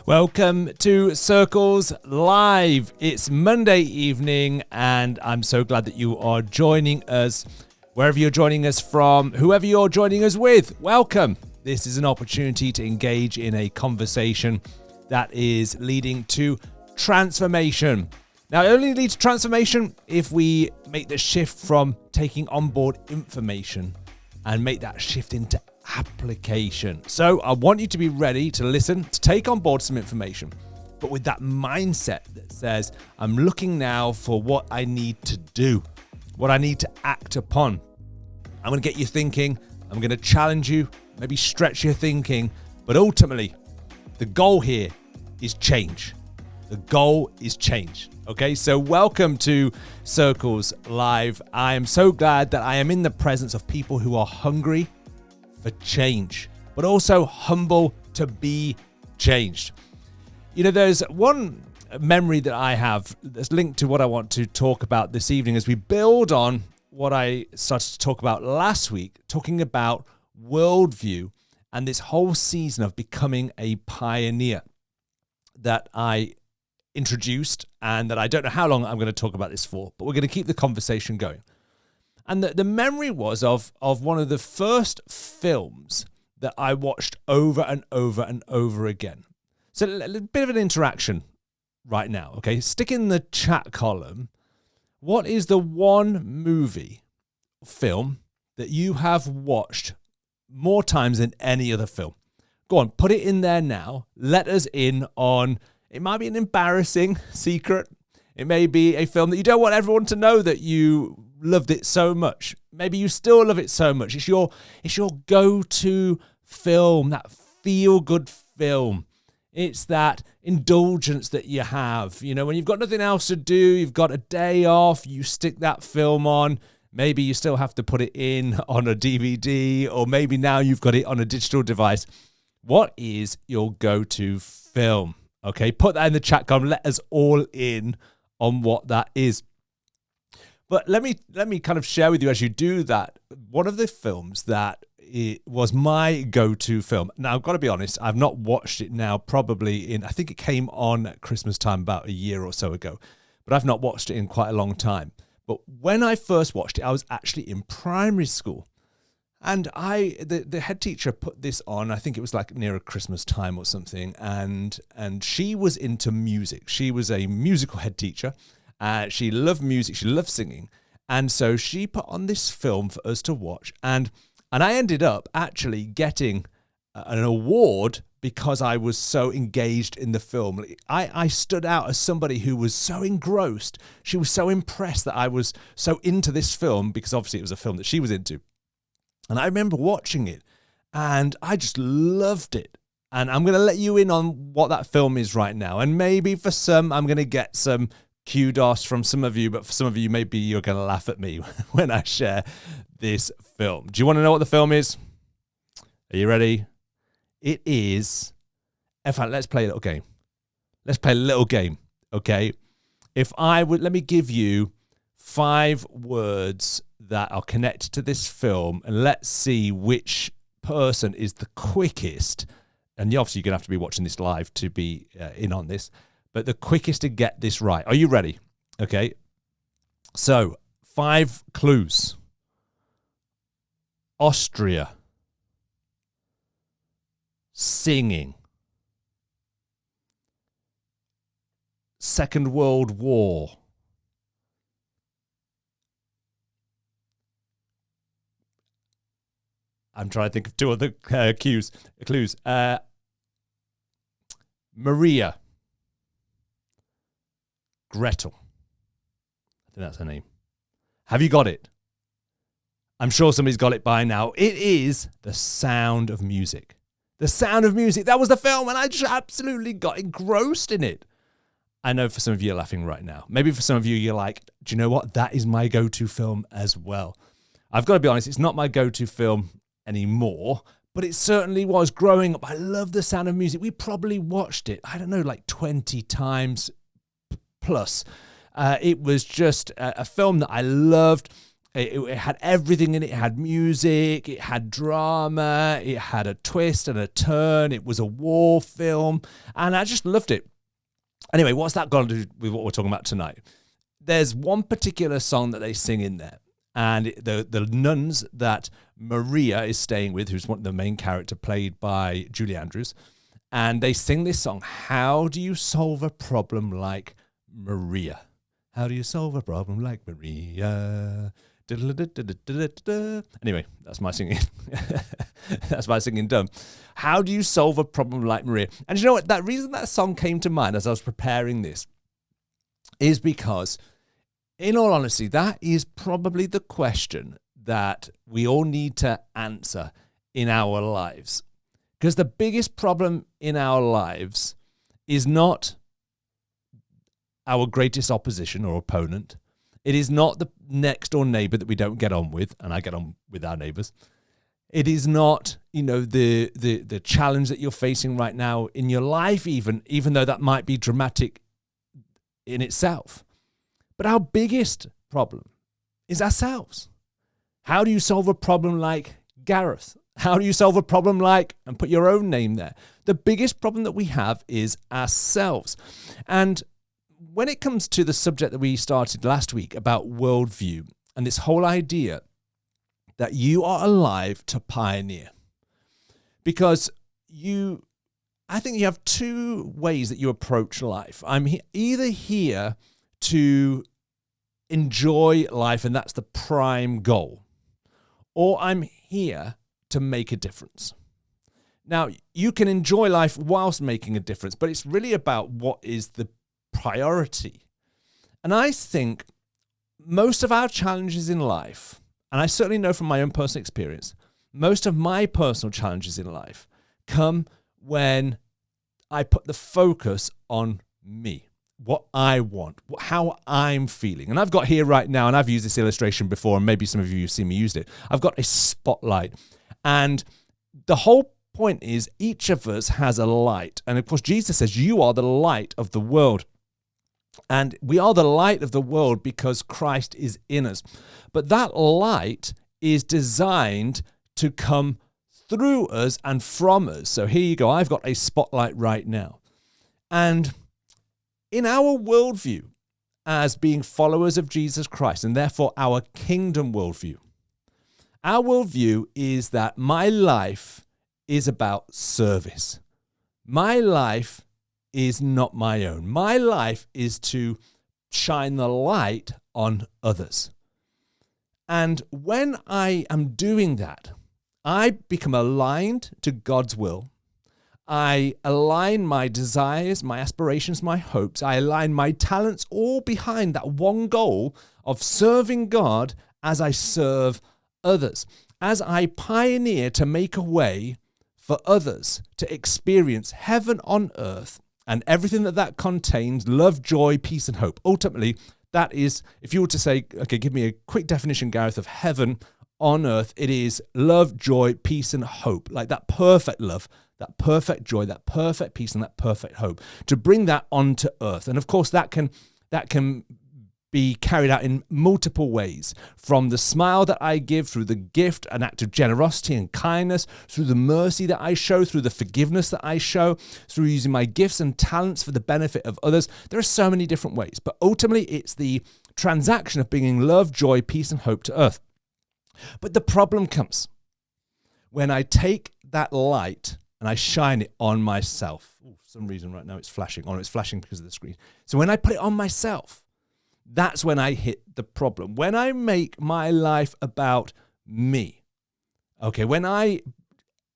Welcome to Circles Live. It's Monday evening, and I'm so glad that you are joining us. Wherever you're joining us from, whoever you're joining us with, welcome. This is an opportunity to engage in a conversation that is leading to transformation. Now, it only leads to transformation if we make the shift from taking on board information and make that shift into application. So I want you to be ready to listen, to take on board some information, but with that mindset that says, I'm looking now for what I need to do, what I need to act upon. I'm going to get you thinking. I'm going to challenge you, maybe stretch your thinking, but ultimately, the goal here is change. The goal is change. Okay, so welcome to Circles Live. I am so glad that I am in the presence of people who are hungry for change, but also humble to be changed. You know, there's one memory that I have that's linked to what I want to talk about this evening as we build on what I started to talk about last week, talking about worldview and this whole season of becoming a pioneer that I introduced, and that I don't know how long I'm going to talk about this for, but we're going to keep the conversation going. And the memory was of one of the first films that I watched over and over and over again. So a bit of an interaction right now, okay? Stick in the chat column. What is the one movie, film, that you have watched more times than any other film? Go on, put it in there now. Let us in on, it might be an embarrassing secret. It may be a film that you don't want everyone to know that you loved it so much. Maybe you still love it so much. It's your go-to film, that feel-good film. It's that indulgence that you have. You know, when you've got nothing else to do, you've got a day off, you stick that film on. Maybe you still have to put it in on a DVD, or maybe now you've got it on a digital device. What is your go-to film? Okay, put that in the chat column. Let us all in on what that is. But let me kind of share with you as you do that, one of the films that it was my go-to film. Now, I've got to be honest, I've not watched it now probably I think it came on at Christmas time about a year or so ago, but I've not watched it in quite a long time. But when I first watched it, I was actually in primary school. And the head teacher put this on, I think it was like near a Christmas time or something, and she was into music. She was a musical head teacher. She loved music, she loved singing. And so she put on this film for us to watch. And I ended up actually getting an award because I was so engaged in the film. I stood out as somebody who was so engrossed. She was so impressed that I was so into this film, because obviously it was a film that she was into. And I remember watching it, and I just loved it. And I'm going to let you in on what that film is right now. And maybe for some, I'm going to get some kudos from some of you, but for some of you, maybe you're going to laugh at me when I share this film. Do you want to know what the film is? Are you ready? It is, in fact, let's play a little game. Let's play a little game, okay? Let me give you 5 words that are connected to this film, and let's see which person is the quickest. And obviously you're going to have to be watching this live to be in on this, but the quickest to get this right. Are you ready? Okay. So 5 clues. Austria. Singing. Second World War. I'm trying to think of 2 other clues. Maria. Gretel. I think that's her name. Have you got it? I'm sure somebody's got it by now. It is The Sound of Music. The Sound of Music. That was the film, and I just absolutely got engrossed in it. I know for some of you are laughing right now. Maybe for some of you, you're like, do you know what? That is my go-to film as well. I've got to be honest, it's not my go-to film anymore, but it certainly was growing up. I love The Sound of Music. We probably watched it, I don't know, like 20 times plus. It was just a film that I loved. It had everything in it. It had music, it had drama, it had a twist and a turn. It was a war film, and I just loved it. Anyway, what's that got to do with what we're talking about tonight? There's one particular song that they sing in there, and the nuns that Maria is staying with, who's the main character played by Julie Andrews, and they sing this song, How Do You Solve a Problem Like Maria? How do you solve a problem like Maria? Anyway, that's my singing. That's my singing done. How do you solve a problem like Maria? And you know what? That reason that song came to mind as I was preparing this is because, in all honesty, that is probably the question that we all need to answer in our lives. Because the biggest problem in our lives is not our greatest opposition or opponent. It is not the next door neighbor that we don't get on with, and I get on with our neighbors. It is not, the challenge that you're facing right now in your life, even though that might be dramatic in itself. But our biggest problem is ourselves. How do you solve a problem like Gareth? How do you solve a problem like, and put your own name there? The biggest problem that we have is ourselves. And when it comes to the subject that we started last week about worldview and this whole idea that you are alive to pioneer, because I think you have two ways that you approach life. I'm either here to enjoy life, and that's the prime goal, or I'm here to make a difference. Now, you can enjoy life whilst making a difference, but it's really about what is the priority. And I think most of our challenges in life, and I certainly know from my own personal experience, most of my personal challenges in life come when I put the focus on me, what I want, how I'm feeling. And I've got here right now, and I've used this illustration before, and maybe some of you have seen me use it. I've got a spotlight, and the whole point is each of us has a light. And of course, Jesus says, you are the light of the world. And we are the light of the world because Christ is in us. But that light is designed to come through us and from us. So here you go. I've got a spotlight right now. And in our worldview, as being followers of Jesus Christ, and therefore our kingdom worldview, our worldview is that my life is about service. My life is not my own. My life is to shine the light on others. And when I am doing that, I become aligned to God's will. I align my desires, my aspirations, my hopes. I align my talents all behind that one goal of serving God as I serve others, as I pioneer to make a way for others to experience heaven on earth and everything that contains: love, joy, peace, and hope. Ultimately, that is, if you were to say, okay, give me a quick definition, Gareth, of heaven on earth, it is love, joy, peace, and hope. Like that perfect love, that perfect joy, that perfect peace, and that perfect hope. To bring that onto earth. And of course, that can be carried out in multiple ways, from the smile that I give, through the gift, an act of generosity and kindness, through the mercy that I show, through the forgiveness that I show, through using my gifts and talents for the benefit of others. There are so many different ways, but ultimately it's the transaction of bringing love, joy, peace, and hope to earth. But the problem comes when I take that light and I shine it on myself. Ooh, for some reason right now it's flashing. Oh, it's flashing because of the screen. So when I put it on myself, that's when I hit the problem. When I make my life about me, okay, when I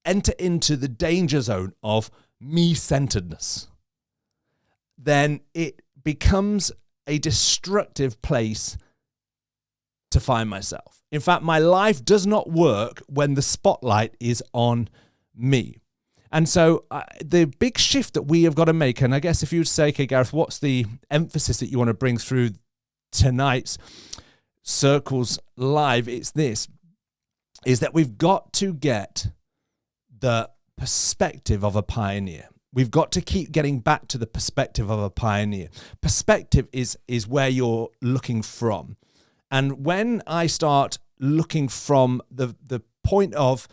enter into the danger zone of me-centeredness, then it becomes a destructive place to find myself. In fact, my life does not work when the spotlight is on me. And so the big shift that we have got to make, and I guess if you would say, okay, Gareth, what's the emphasis that you want to bring through tonight's Circles Live? It's this, is that we've got to get the perspective of a pioneer. We've got to keep getting back to the perspective of a pioneer. Perspective is where you're looking from. And when I start looking from the point of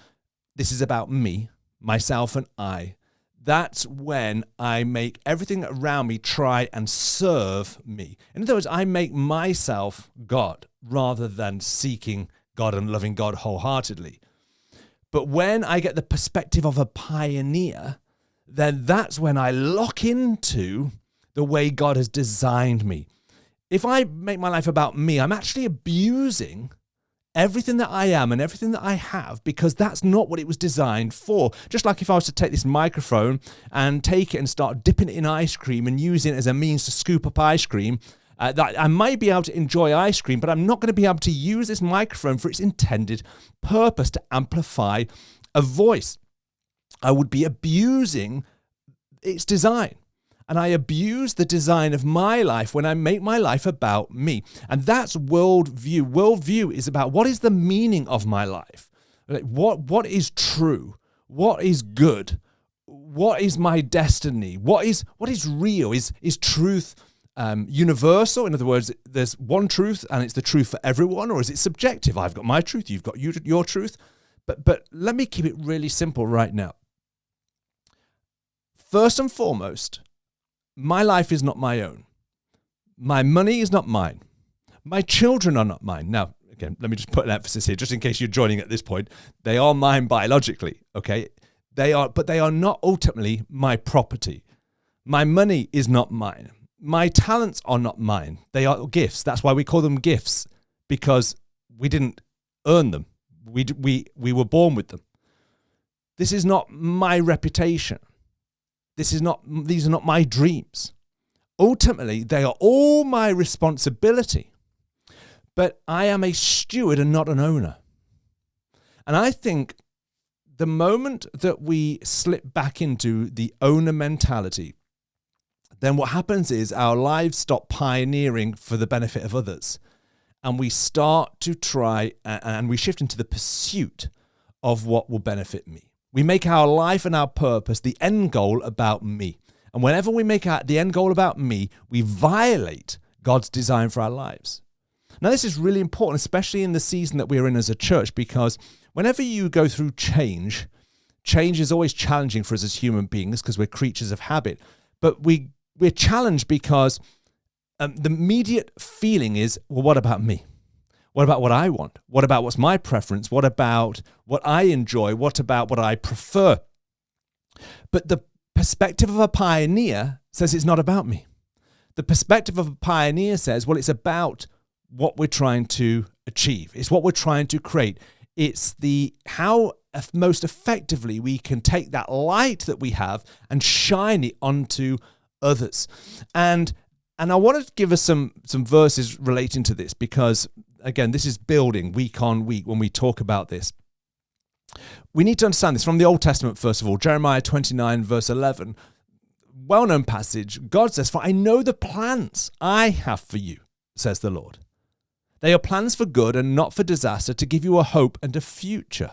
this is about me, myself and I, that's when I make everything around me try and serve me. In other words, I make myself God rather than seeking God and loving God wholeheartedly. But when I get the perspective of a pioneer, then that's when I lock into the way God has designed me. If I make my life about me, I'm actually abusing everything that I am and everything that I have, because that's not what it was designed for. Just like if I was to take this microphone and take it and start dipping it in ice cream and using it as a means to scoop up ice cream, that I might be able to enjoy ice cream, but I'm not going to be able to use this microphone for its intended purpose to amplify a voice. I would be abusing its design. And I abuse the design of my life when I make my life about me. And that's worldview. Worldview is about what is the meaning of my life? Like what is true? What is good? What is my destiny? What is real? Is truth universal? In other words, there's one truth and it's the truth for everyone, or is it subjective? I've got my truth, you've got your truth. But let me keep it really simple right now. First and foremost, my life is not my own. My money is not mine. My children are not mine. Now, again, let me just put an emphasis here, just in case you're joining at this point. They are mine biologically, okay? But they are not ultimately my property. My money is not mine. My talents are not mine. They are gifts. That's why we call them gifts, because we didn't earn them. We were born with them. This is not my reputation. These are not my dreams. Ultimately, they are all my responsibility. But I am a steward and not an owner. And I think the moment that we slip back into the owner mentality, then what happens is our lives stop pioneering for the benefit of others. And we start to try and we shift into the pursuit of what will benefit me. We make our life and our purpose the end goal about me. And whenever we make the end goal about me, we violate God's design for our lives. Now, this is really important, especially in the season that we're in as a church, because whenever you go through change is always challenging for us as human beings because we're creatures of habit. But we're challenged because the immediate feeling is, well, what about me? What about what I want? What about what's my preference? What about what I enjoy? What about what I prefer? But the perspective of a pioneer says it's not about me. The perspective of a pioneer says, well, it's about what we're trying to achieve. It's what we're trying to create. It's how most effectively we can take that light that we have and shine it onto others. And I want to give us some verses relating to this, because again, this is building week on week when we talk about this. We need to understand this from the Old Testament, first of all. Jeremiah 29, verse 11. Well-known passage. God says, "For I know the plans I have for you, says the Lord. They are plans for good and not for disaster, to give you a hope and a future."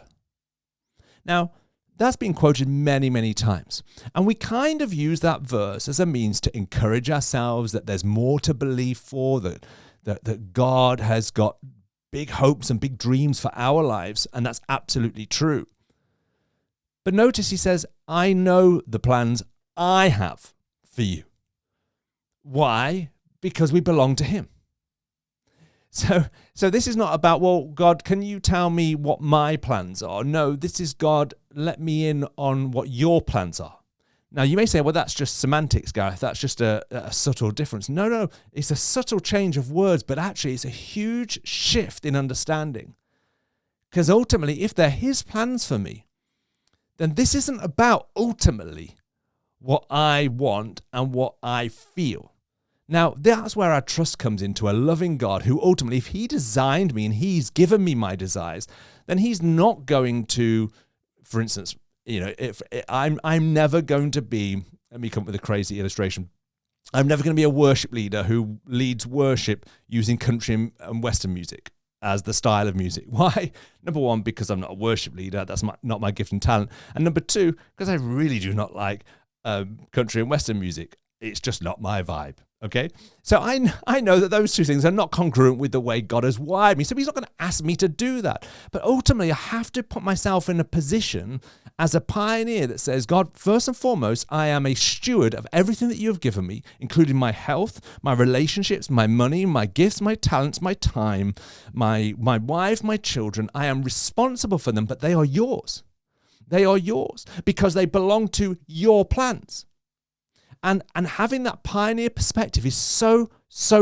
Now, that's been quoted many, many times. And we kind of use that verse as a means to encourage ourselves that there's more to believe for, that God has got big hopes and big dreams for our lives, and that's absolutely true. But notice he says, I know the plans I have for you. Why? Because we belong to him. So this is not about, well, God, can you tell me what my plans are? No, this is, God, let me in on what your plans are. Now, you may say, well, that's just semantics, Gareth. That's just a subtle difference. No, it's a subtle change of words, but actually it's a huge shift in understanding. Because ultimately, if they're his plans for me, then this isn't about ultimately what I want and what I feel. Now, that's where our trust comes into a loving God who ultimately, if he designed me and he's given me my desires, then he's not going to, for instance, if I'm never going to be, let me come up with a crazy illustration. I'm never going to be a worship leader who leads worship using country and Western music as the style of music. Why? Number one, because I'm not a worship leader. That's not my gift and talent. And number two, because I really do not like country and Western music. it's just not my vibe. Okay, so I know that those two things are not congruent with the way God has wired me. So he's not going to ask me to do that. But ultimately, I have to put myself in a position as a pioneer that says, God, first and foremost, I am a steward of everything that you have given me, including my health, my relationships, my money, my gifts, my talents, my time, my wife, my children. I am responsible for them, but they are yours. They are yours because they belong to your plans. And having that pioneer perspective is so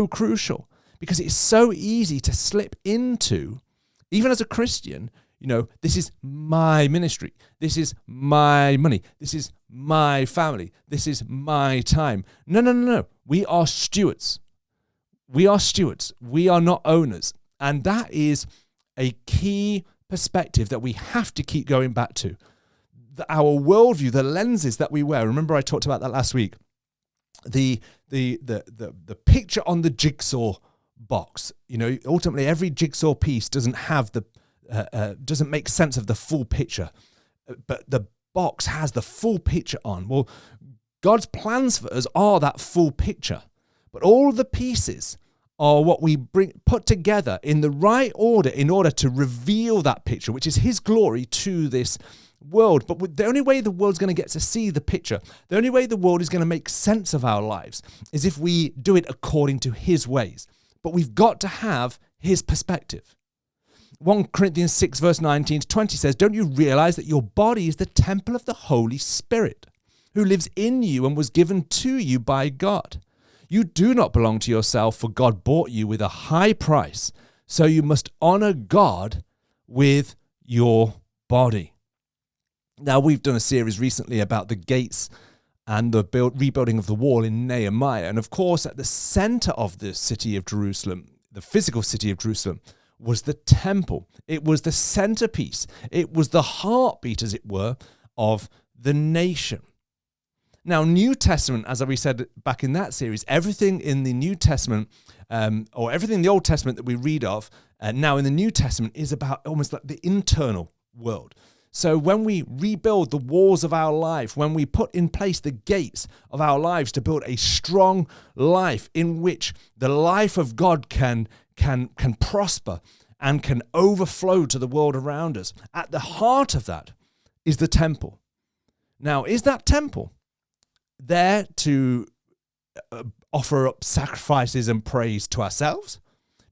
crucial because it's so easy to slip into, even as a Christian, this is my ministry. This is my money. This is my family. This is my time. No. We are stewards. We are stewards. We are not owners. And that is a key perspective that we have to keep going back to. Our worldview, the lenses that we wear. Remember I talked about that last week. The picture on the jigsaw box, ultimately every jigsaw piece doesn't have doesn't make sense of the full picture, but the box has the full picture on. Well, God's plans for us are that full picture, but all the pieces are what we put together in the right order in order to reveal that picture, which is his glory to this world. But the only way the world's going to get to see the picture, the only way the world is going to make sense of our lives is if we do it according to his ways. But we've got to have his perspective. 1 Corinthians 6 verse 19 to 20 says, don't you realize that your body is the temple of the Holy Spirit who lives in you and was given to you by God? You do not belong to yourself, for God bought you with a high price. So you must honor God with your body. Now, we've done a series recently about the gates and the rebuilding of the wall in Nehemiah. And of course, at the center of the city of Jerusalem, the physical city of Jerusalem, was the temple. It was the centerpiece. It was the heartbeat, as it were, of the nation. Now, New Testament, as we said back in that series, everything in the New Testament, or everything in the Old Testament that we read of now in the New Testament is about almost like the internal world. So when we rebuild the walls of our life, when we put in place the gates of our lives to build a strong life in which the life of God can prosper and can overflow to the world around us, at the heart of that is the temple. Now, is that temple there to offer up sacrifices and praise to ourselves,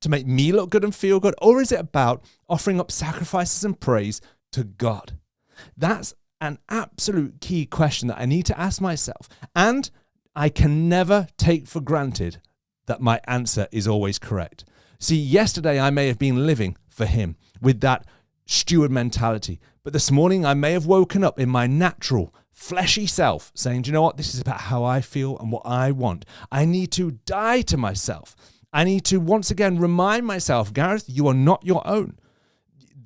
to make me look good and feel good, or is it about offering up sacrifices and praise to God? That's an absolute key question that I need to ask myself. And I can never take for granted that my answer is always correct. See, yesterday I may have been living for him with that steward mentality. But this morning I may have woken up in my natural, fleshy self saying, do you know what? This is about how I feel and what I want. I need to die to myself. I need to once again remind myself, Gareth, you are not your own.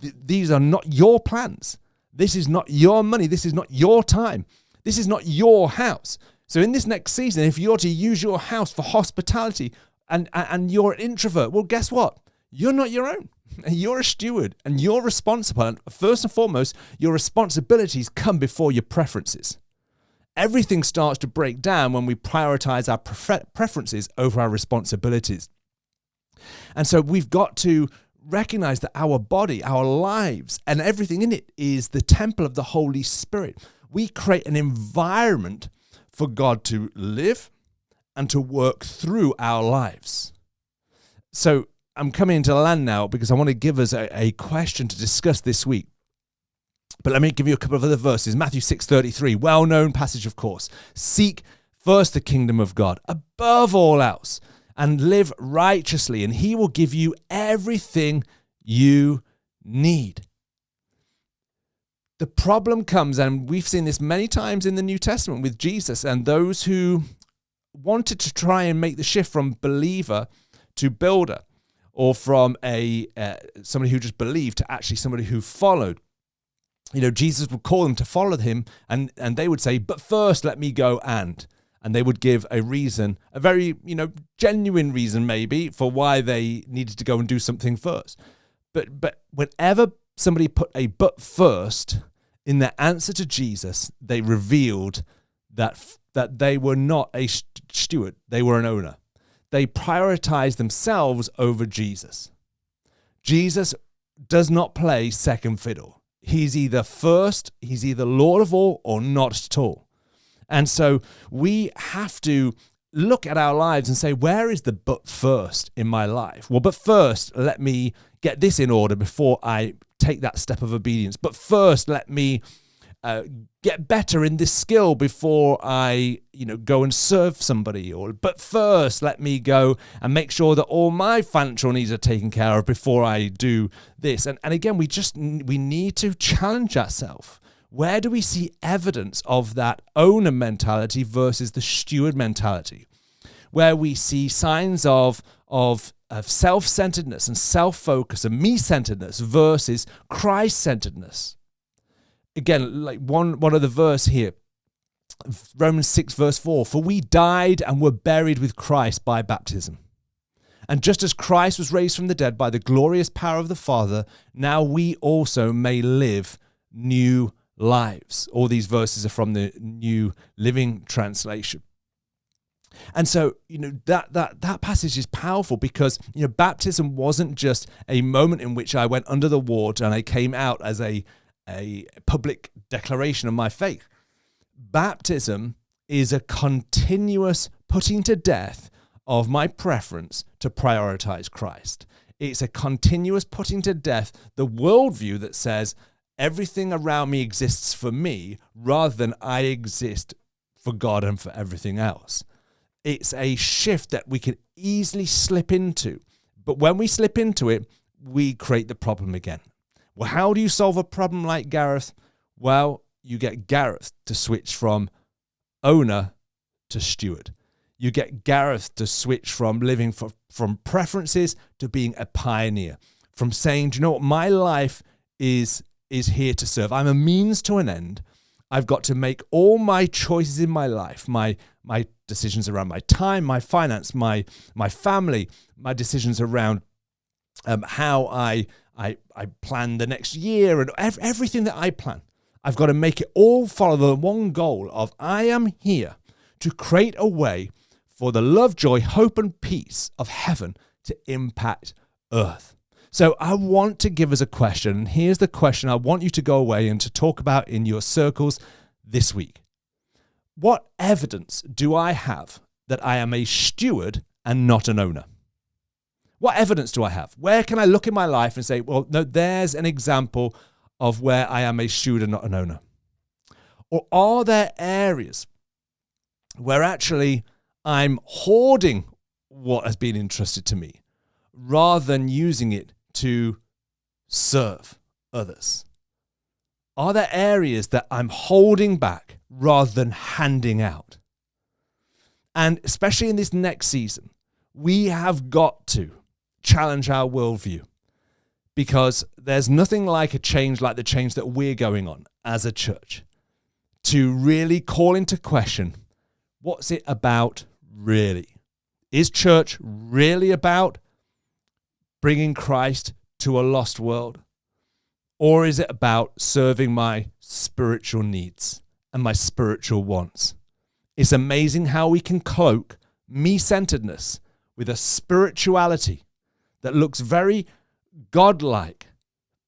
These are not your plans. This is not your money. This is not your time. This is not your house. So in this next season, if you're to use your house for hospitality and you're an introvert, well, guess what? You're not your own. You're a steward and you're responsible. And first and foremost, your responsibilities come before your preferences. Everything starts to break down when we prioritize our preferences over our responsibilities. And so we've got to recognize that our body, our lives, and everything in it is the temple of the Holy Spirit. We create an environment for God to live and to work through our lives. So I'm coming into land now because I want to give us a question to discuss this week. But let me give you a couple of other verses. Matthew 6:33, well-known passage, of course. Seek first the kingdom of God above all else and live righteously, and he will give you everything you need. The problem comes, and we've seen this many times in the New Testament with Jesus and those who wanted to try and make the shift from believer to builder, or from somebody who just believed to actually somebody who followed. You know, Jesus would call them to follow him, and they would say, but first let me go and they would give a reason, a very, genuine reason maybe for why they needed to go and do something first. But whenever somebody put a but first in their answer to Jesus, they revealed that that they were not a steward, they were an owner. They prioritized themselves over Jesus. Jesus does not play second fiddle. He's either first, he's either Lord of all or not at all. And so we have to look at our lives and say, where is the but first in my life? Well, but first, let me get this in order before I take that step of obedience. But first, let me get better in this skill before I, go and serve somebody. But first, let me go and make sure that all my financial needs are taken care of before I do this. And again, we need to challenge ourselves. Where do we see evidence of that owner mentality versus the steward mentality? Where we see signs of self-centeredness and self-focus and me-centeredness versus Christ-centeredness. Again, like one of the verse here, Romans 6 verse 4, for we died and were buried with Christ by baptism. And just as Christ was raised from the dead by the glorious power of the Father, now we also may live new lives. All these verses are from the New Living Translation. And so, that passage is powerful because, baptism wasn't just a moment in which I went under the water and I came out as a public declaration of my faith. Baptism is a continuous putting to death of my preference to prioritize Christ. It's a continuous putting to death the worldview that says everything around me exists for me rather than I exist for God and for everything else. It's a shift that we can easily slip into. But when we slip into it, we create the problem again. Well, how do you solve a problem like Gareth? Well, you get Gareth to switch from owner to steward. You get Gareth to switch from living from preferences to being a pioneer. From saying, do you know what, my life is here to serve. I'm a means to an end. I've got to make all my choices in my life, my decisions around my time, my finance, my family, my decisions around how I plan the next year and everything that I plan. I've got to make it all follow the one goal of I am here to create a way for the love, joy, hope, and peace of heaven to impact earth. So I want to give us a question, and here's the question I want you to go away and to talk about in your circles this week. What evidence do I have that I am a steward and not an owner? What evidence do I have? Where can I look in my life and say, well, no, there's an example of where I am a steward and not an owner? Or are there areas where actually I'm hoarding what has been entrusted to me rather than using it to serve others? Are there areas that I'm holding back rather than handing out? And especially in this next season, we have got to challenge our worldview, because there's nothing like a change like the change that we're going on as a church to really call into question, what's it about really? Is church really about bringing Christ to a lost world? Or is it about serving my spiritual needs and my spiritual wants? It's amazing how we can cloak me-centeredness with a spirituality that looks very godlike,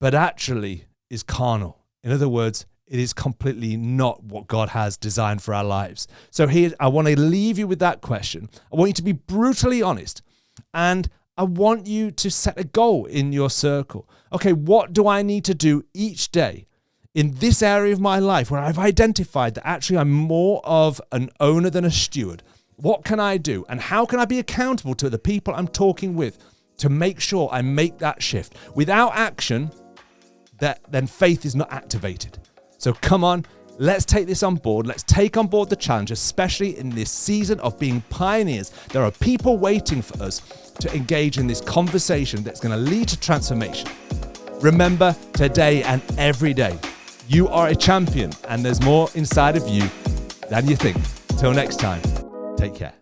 but actually is carnal. In other words, it is completely not what God has designed for our lives. So here, I want to leave you with that question. I want you to be brutally honest, and I want you to set a goal in your circle. Okay, what do I need to do each day in this area of my life where I've identified that actually I'm more of an owner than a steward? What can I do? And how can I be accountable to the people I'm talking with to make sure I make that shift? Without action, then faith is not activated. So come on, let's take this on board. Let's take on board the challenge, especially in this season of being pioneers. There are people waiting for us to engage in this conversation that's going to lead to transformation. Remember, today and every day, you are a champion, and there's more inside of you than you think. Till next time, take care.